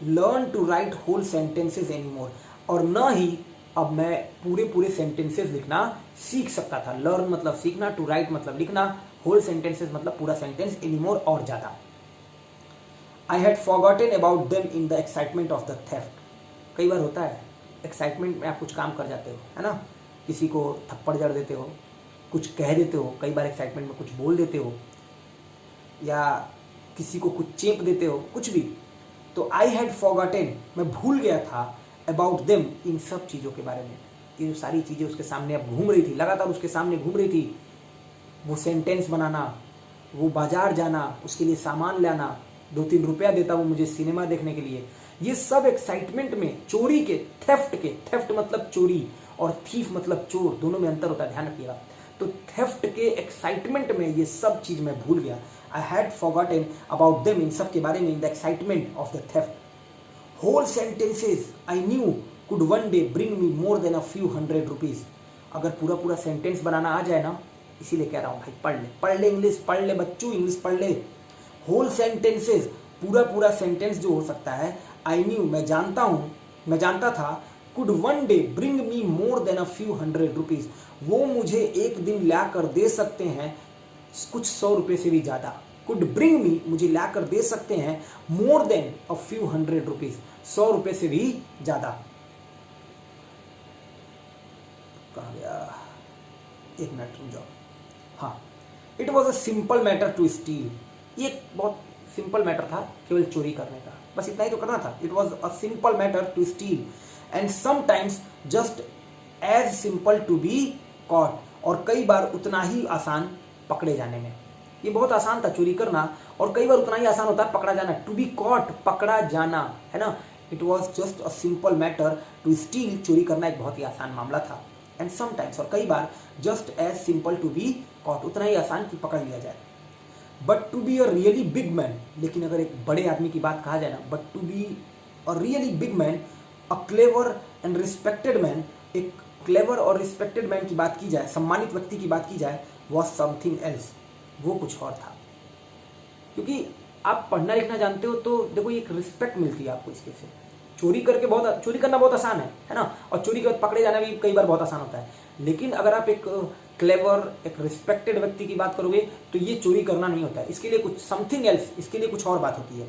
learn to write whole sentences any more, और न ही अब मैं पूरे सेंटेंसेज लिखना सीख सकता था। लर्न मतलब सीखना, टू राइट मतलब लिखना, होल सेंटेंसेज मतलब पूरा सेंटेंस, एनी मोर और ज़्यादा। आई had forgotten about them in the excitement of the theft. कई बार होता है एक्साइटमेंट में आप कुछ काम कर जाते हो, है ना, किसी को थप्पड़ जड़ देते हो, कुछ कह देते हो, कई बार एक्साइटमेंट में कुछ बोल देते हो, या किसी को कुछ चेप देते हो, कुछ भी। तो आई हैड फॉरगॉटन, मैं भूल गया था, अबाउट देम, इन सब चीज़ों के बारे में। ये जो सारी चीज़ें उसके सामने अब घूम रही थी, लगातार उसके सामने घूम रही थी, वो सेंटेंस बनाना, वो बाजार जाना, उसके लिए सामान लाना, 2-3 रुपया देता वो मुझे सिनेमा देखने के लिए, ये सब एक्साइटमेंट में, चोरी के, थेफ्ट मतलब चोरी और थीफ मतलब चोर, दोनों में अंतर होता है, ध्यान रखिएगा। तो थेफ्ट के एक्साइटमेंट में ये सब चीज़ मैं भूल गया। I had forgotten about them, इन सब के बारे में, in the excitement of the theft. Whole sentences I knew could one day bring me more than a few 100 rupees. अगर पूरा सेंटेंस बनाना आ जाए ना, इसीलिए कह रहा हूँ भाई, पढ़ ले इंग्लिश, पढ़ ले बच्चों, इंग्लिश पढ़ ले। होल सेंटेंसेज, पूरा सेंटेंस जो हो सकता है, आई न्यू, मैं जानता था, could one day bring me more than a few 100 rupees, वो मुझे एक दिन ला कर दे सकते हैं कुछ 100 रुपये से भी ज़्यादा। कुड ब्रिंग मी, मुझे ला कर दे सकते हैं, मोर देन अ फ्यू 100 रुपीज, 100 रुपये से भी ज़्यादा। कहाँ गया, एक मिनट रुक जाओ। हाँ, it was a simple matter to steal, ये बहुत सिंपल मैटर था, केवल चोरी करने का, बस इतना ही तो करना था। It was a simple matter to steal and sometimes just as simple to be caught, और कई बार उतना ही आसान पकड़े जाने में। ये बहुत आसान था चोरी करना, और कई बार उतना ही आसान होता है पकड़ा जाना। टू बी कॉट, पकड़ा जाना, है ना। It was just a simple matter to steal, चोरी करना एक बहुत ही आसान मामला था। एंड समटाइम्स, और कई बार, just as simple to be caught, उतना ही आसान कि पकड़ लिया जाए। But to be a really big man, लेकिन अगर एक बड़े आदमी की बात कहा जाए ना, but to be a really big man, a clever and respected man, एक क्लेवर और रिस्पेक्टेड मैन की बात की जाए, सम्मानित व्यक्ति की बात की जाए, वॉज समथिंग एल्स, वो कुछ और था। क्योंकि आप पढ़ना लिखना जानते हो तो देखो एक रिस्पेक्ट मिलती है आपको इसके से। चोरी करना बहुत आसान है ना, और चोरी के बाद पकड़े जाना भी कई बार बहुत आसान होता है। लेकिन अगर आप एक क्लेवर, एक रिस्पेक्टेड व्यक्ति की बात करोगे तो ये चोरी करना नहीं होता है, इसके लिए कुछ समथिंग एल्स, इसके लिए कुछ और बात होती है।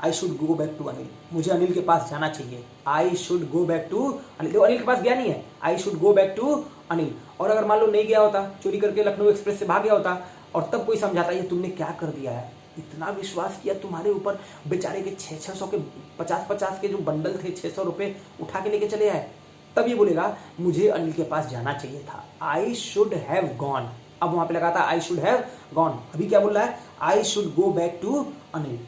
I should go back to Anil, मुझे अनिल के पास जाना चाहिए। I should go back to Anil, देखो अनिल के पास गया नहीं है, I should go back to Anil. और अगर मान लो नहीं गया होता, चोरी करके लखनऊ एक्सप्रेस से भाग गया होता, और तब कोई समझाता ये तुमने क्या कर दिया है, इतना विश्वास किया तुम्हारे ऊपर, बेचारे के 600 के 50 के जो बंडल थे, 600 रुपये उठा के लेके चले आए, तब ये बोलेगा मुझे अनिल के पास जाना चाहिए था। आई शुड हैव गॉन, अब वहां पे लगा था आई शुड हैव गॉन, अभी क्या बोल रहा है, I should go back to Anil.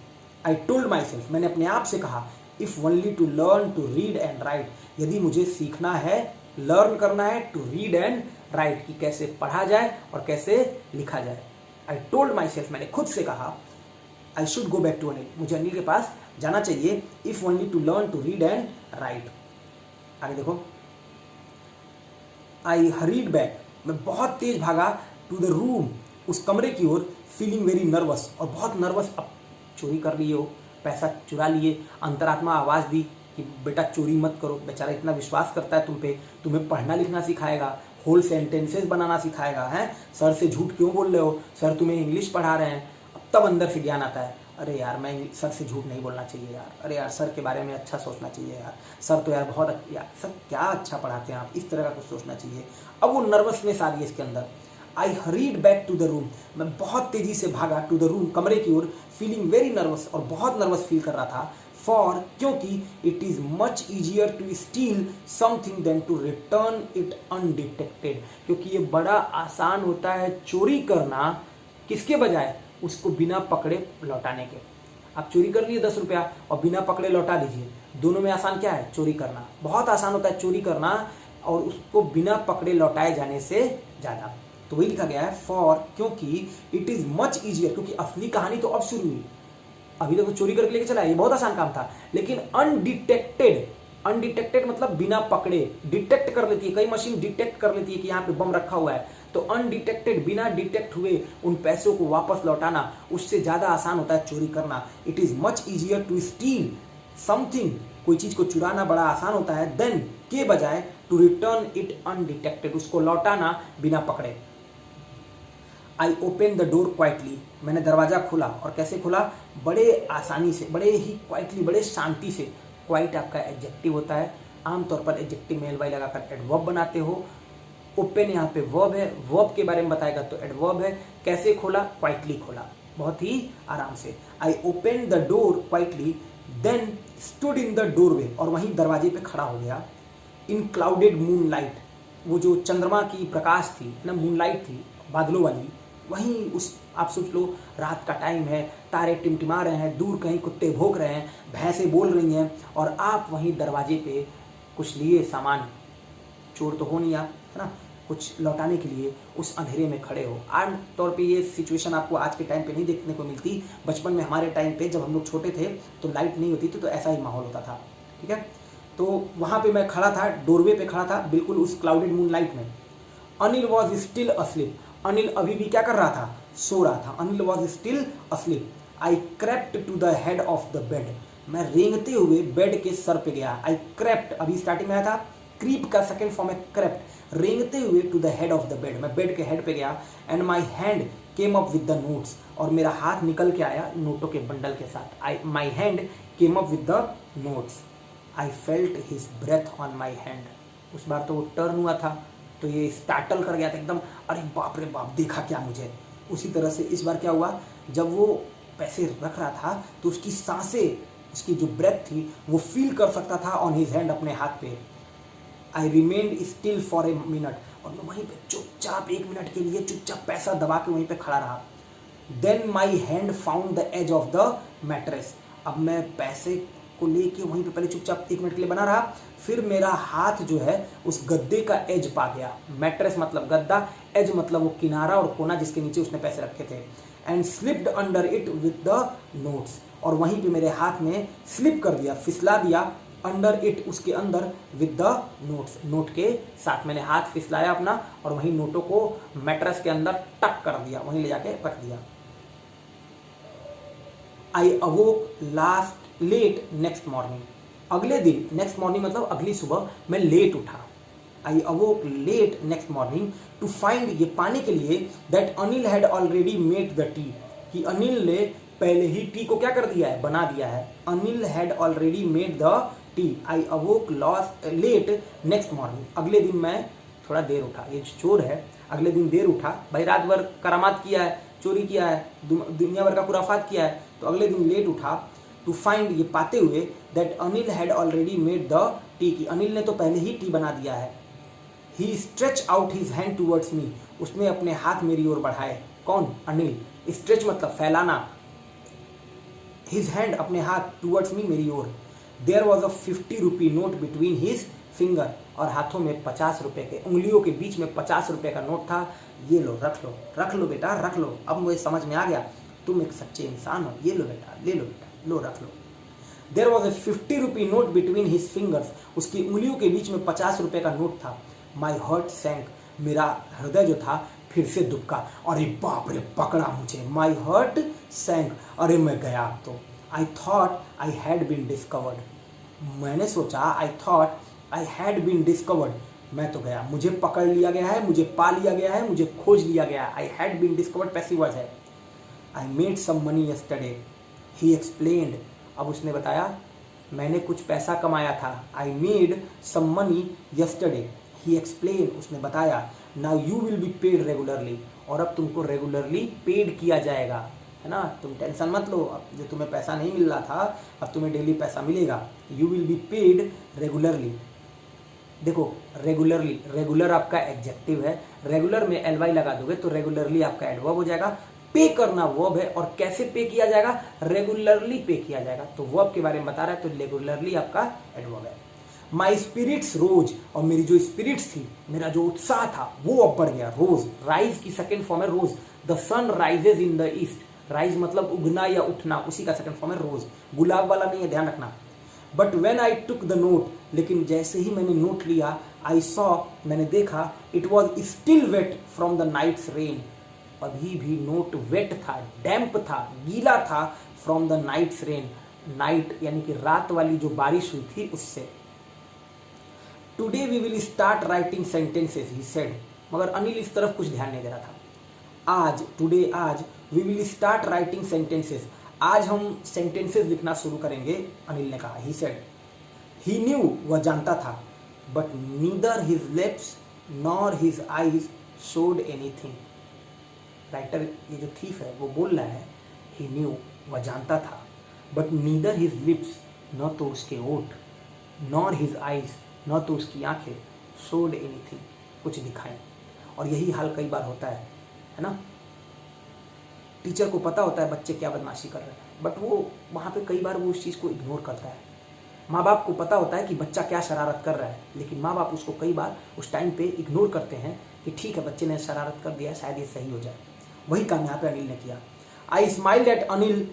I told myself, मैंने अपने आप से कहा, if only to learn to read and write, यदि मुझे सीखना है, लर्न करना है, टू रीड एंड राइट, कि कैसे पढ़ा जाए और कैसे लिखा जाए। आई टोल्ड माई सेल्फ, मैंने खुद से कहा, I should go back to Anil, मुझे अनिल के पास जाना चाहिए, if only to learn to read and write. आगे देखो, आई हरीड बैक, मैं बहुत तेज भागा, टू द रूम, उस कमरे की ओर, फीलिंग वेरी नर्वस, और बहुत नर्वस। अब चोरी कर लिए हो, पैसा चुरा लिए, अंतरात्मा आवाज़ दी कि बेटा चोरी मत करो, बेचारा इतना विश्वास करता है तुम पे, तुम्हें पढ़ना लिखना सिखाएगा, होल सेंटेंसेस बनाना सिखाएगा। है सर से झूठ क्यों बोल रहे हो, सर तुम्हें इंग्लिश पढ़ा रहे हैं। अब तब अंदर से ज्ञान आता है, अरे यार मैं सर से झूठ नहीं बोलना चाहिए यार, अरे यार सर के बारे में अच्छा सोचना चाहिए यार, सर तो यार बहुत यार सर क्या अच्छा पढ़ाते हैं आप, इस तरह का कुछ सोचना चाहिए। अब वो नर्वसनेस आ रही है इसके अंदर। I hurried back to the room, मैं बहुत तेजी से भागा टू द रूम, कमरे की ओर, फीलिंग वेरी नर्वस, और बहुत नर्वस फील कर रहा था। फॉर क्योंकि it is much easier to steal something than to return it undetected, क्योंकि ये बड़ा आसान होता है चोरी करना किसके बजाय उसको बिना पकड़े लौटाने के। आप चोरी कर लिए 10 रुपया और बिना पकड़े लौटा दीजिए, दोनों में आसान क्या है, चोरी करना। बहुत आसान होता है चोरी करना और उसको बिना पकड़े लौटाए जाने से ज़्यादा। तो वही लिखा गया है फॉर क्योंकि इट इज मच ईजियर, क्योंकि असली कहानी तो अब शुरू हुई, अभी तक तो चोरी करके लेके चला, ये बहुत आसान काम था। लेकिन अनडिटेक्टेड, अनडिटेक्टेड मतलब बिना पकड़े, डिटेक्ट कर लेती है, कई मशीन डिटेक्ट कर लेती है कि यहाँ पे बम रखा हुआ है, तो अनडिटेक्टेड बिना डिटेक्ट हुए उन पैसों को वापस लौटाना उससे ज्यादा आसान होता है चोरी करना। It is much easier to steal something, कोई चीज को चुराना बड़ा आसान होता है, देन के बजाय टू रिटर्न इट अनडिटेक्टेड, उसको लौटाना बिना पकड़े। आई ओपन द डोर क्वाइटली, मैंने दरवाजा खोला, और कैसे खोला, बड़े आसानी से, बड़े ही क्वाइटली, बड़े शांति से। क्वाइट आपका एडजेक्टिव होता है, आमतौर पर एडजेक्टिव में एल लगाकर एडवर्ब बनाते हो। ओपन यहाँ पे वर्ब है, वर्ब के बारे में बताएगा तो एडवर्ब है। कैसे खोला, क्वाइटली खोला, बहुत ही आराम से। I open the door quietly then stood in the doorway, और वहीं दरवाजे पे खड़ा हो गया। इन क्लाउडेड मून लाइट, वो जो चंद्रमा की प्रकाश थी ना, मून लाइट थी बादलों वाली, वहीं उस, आप सोच लो रात का टाइम है, तारे टिमटिमा रहे हैं, दूर कहीं कुत्ते भौंक रहे हैं, भैंसें बोल रही हैं, और आप वहीं दरवाजे पे कुछ लिए सामान, चोर तो हो नहीं आप, है ना, कुछ लौटाने के लिए उस अंधेरे में खड़े हो। आम तौर पे ये सिचुएशन आपको आज के टाइम पे नहीं देखने को मिलती। बचपन में हमारे टाइम पे जब हम लोग छोटे थे तो लाइट नहीं होती थी, तो ऐसा ही माहौल होता था। ठीक है, तो वहाँ पे मैं खड़ा था, डोरवे पे खड़ा था, बिल्कुल उस क्लाउडेड मून लाइट में। Anil was still asleep, Anil अभी भी क्या कर रहा था, सो रहा था। Anil was still asleep. I crept to the head of the bed, मैं रेंगते हुए बेड के सर पे गया। आई क्रेप्ट, अभी स्टार्टिंग में आया था, क्रीप का सेकंड फॉर्म है क्रेप्ट, रेंगते हुए to the head of the bed, मैं बेड के हेड पे गया। And my hand came up with the notes, और मेरा हाथ निकल के आया नोटों के बंडल के साथ। I my hand came up with the notes. I felt his breath on my hand, उस बार तो वो टर्न हुआ था तो ये स्टार्टल कर गया था एकदम, अरे बाप रे बाप, देखा क्या मुझे। उसी तरह से इस बार क्या हुआ, जब वो पैसे रख रहा था तो उसकी सांसें, उसकी जो ब्रेथ थी वो फील कर सकता था ऑन हिज हैंड, अपने हाथ पे। आई remained still for a minute, और मैं वहीं पे चुपचाप 1 मिनट के लिए चुपचाप पैसा दबा के वहीं पे खड़ा रहा। Then my hand found the edge of the mattress, अब मैं पैसे को लेके वहीं पे पहले चुपचाप 1 मिनट के लिए बना रहा, फिर मेरा हाथ जो है उस गद्दे का एज पा गया। मैट्रेस मतलब गद्दा, एज मतलब वो किनारा और कोना जिसके नीचे उसने पैसे रखे थे। And slipped under it with the notes, और वहीं पे मेरे हाथ में स्लिप कर दिया, फिसला दिया, अंडर इट उसके अंदर, विद द नोट्स नोट के साथ। मैंने हाथ फिसलाया अपना और वहीं नोटों को मैट्रेस के अंदर टक कर दिया, वहीं ले जाके रख दिया। I awoke last late next morning, अगले दिन, नेक्स्ट मॉर्निंग मतलब अगली सुबह, मैं लेट उठा। I awoke late next morning to find, ये पाने के लिए, that Anil had already made the tea, कि अनिल ने पहले ही टी को क्या कर दिया है, बना दिया है। Anil had already made the tea. I awoke late next morning, अगले दिन मैं थोड़ा देर उठा। ये चोर है, अगले दिन देर उठा, भाई रात भर करामात किया है, चोरी किया है, दुनिया भर का खुराफात किया है, तो अगले दिन लेट उठा। टू फाइंड, ये पाते हुए, that Anil had already made the T, की अनिल ने तो पहले ही टी बना दिया है। He stretch out his hand towards me, उसने अपने हाथ मेरी ओर बढ़ाए। कौन, अनिल। स्ट्रेच मतलब फैलाना, हिज हैंड अपने हाथ, टूवर्ड्स मी मेरी ओर। There was a 50 rupee note between his finger, और हाथों में 50 रुपए के, उंगलियों के बीच में 50 रुपए का नोट था। ये लो, रख लो बेटा, रख लो, अब मुझे समझ में आ गया तुम एक सच्चे इंसान हो, ये लो बेटा, ले लो बेटा, लो रख लो। There was a 50 rupee note between his fingers, उसकी उंगलियों के बीच में 50 रुपए का नोट था। माई हार्ट सैंक, मेरा हृदय जो था फिर से दुबका, अरे बाप रे, पकड़ा मुझे। माई हार्ट सैंक, अरे मैं गया अब तो। I thought I had been discovered, मैंने सोचा, I thought I had been discovered, मैं तो गया, मुझे पकड़ लिया गया है, मुझे पा लिया गया है, मुझे खोज लिया गया है। I had been discovered, passive voice है। I made some money yesterday, he explained. अब उसने बताया मैंने कुछ पैसा कमाया था। I made some money yesterday, he explain, उसने बताया। Now you will be paid regularly, और अब तुमको रेगुलरली पेड किया जाएगा, है ना। तुम टेंशन मत लो, अब जो तुम्हें पैसा नहीं मिल रहा था अब तुम्हें डेली पैसा मिलेगा। You will be paid regularly. देखो रेगुलरली, रेगुलर आपका एडजेक्टिव है, रेगुलर में एलवाई लगा दोगे तो रेगुलरली आपका एडवर्ब हो जाएगा। पे करना वर्ब है, और कैसे पे किया जाएगा, रेगुलरली पे किया जाएगा। तो वर्ब के बारे में बता रहा है, तो रेगुलरली आपका एडवर्ब है। माई स्पिरिट्स रोज, और मेरी जो स्पिरिट्स थी, मेरा जो उत्साह था वो अब बढ़ गया। रोज, राइज की सेकेंड फॉर्म है rose. The sun rises in the east, rise मतलब उगना या उठना, उसी का सेकेंड फॉर्म है रोज। गुलाब वाला नहीं है, ध्यान रखना। But when I took the note, लेकिन जैसे ही मैंने नोट लिया, आई सॉ, मैंने देखा, it was still wet from the night's rain, अभी भी नोट वेट था, डैम्प था, गीला था, from the night's rain, night यानी कि रात वाली जो बारिश हुई थी उससे। Today we will start writing sentences, he said, मगर अनिल इस तरफ कुछ ध्यान नहीं दे रहा था। आज, टुडे, आज, we will start writing sentences, आज हम सेंटेंसेस लिखना शुरू करेंगे, अनिल ने कहा। ही सेड, ही न्यू, वह जानता था, but neither his lips nor his eyes showed anything. Writer, ये जो थीफ है वो बोल रहा है, ही न्यू, वह जानता था, बट नीदर हिज लिप्स, न तो उसके ओठ, नॉर हिज आईज, न तो उसकी आंखें, शोड एनीथिंग, कुछ दिखाएं। और यही हाल कई बार होता है ना। टीचर को पता होता है बच्चे क्या बदमाशी कर रहे हैं, बट वो वहाँ पे कई बार वो उस चीज़ को इग्नोर करता है। माँ बाप को पता होता है कि बच्चा क्या शरारत कर रहा है, लेकिन माँ बाप उसको कई बार उस टाइम पे इग्नोर करते हैं कि ठीक है बच्चे ने शरारत कर दिया, शायद ये सही हो जाए। वही काम यहाँ पे अनिल ने किया। I smiled at Anil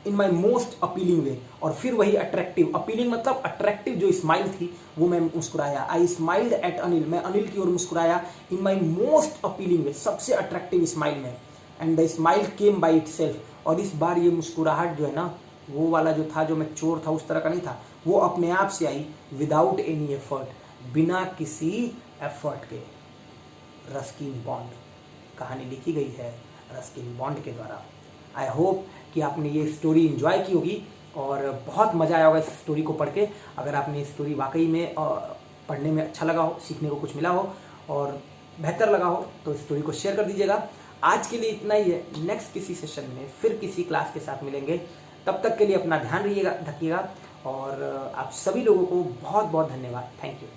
in my most appealing way, और फिर वही अट्रैक्टिव, अपीलिंग मतलब अट्रैक्टिव जो स्माइल थी वो मैं मुस्कुराया। आई स्माइल्ड एट अनिल, मैं अनिल की ओर मुस्कुराया, इन माई मोस्ट अपीलिंग वे, सबसे अट्रैक्टिव स्माइल में। And the smile came by it self, और इस बार ये मुस्कुराहट जो है ना, वो वाला जो था, जो मैं चोर था उस तरह का नहीं था, वो अपने आप से आई, विदाउट एनी एफर्ट, बिना किसी एफर्ट के। रस्किन बॉन्ड, कहानी लिखी गई है रस्किन बॉन्ड के द्वारा। आई होप कि आपने ये स्टोरी एंजॉय की होगी और बहुत मज़ा आया होगा इस स्टोरी को पढ़ के। अगर आपने स्टोरी वाकई में पढ़ने में अच्छा लगा हो, सीखने को कुछ मिला हो और बेहतर लगा हो, तो स्टोरी को शेयर कर दीजिएगा। आज के लिए इतना ही है, नेक्स्ट किसी सेशन में फिर किसी क्लास के साथ मिलेंगे। तब तक के लिए अपना ध्यान रखिएगा, और आप सभी लोगों को बहुत बहुत धन्यवाद। Thank you.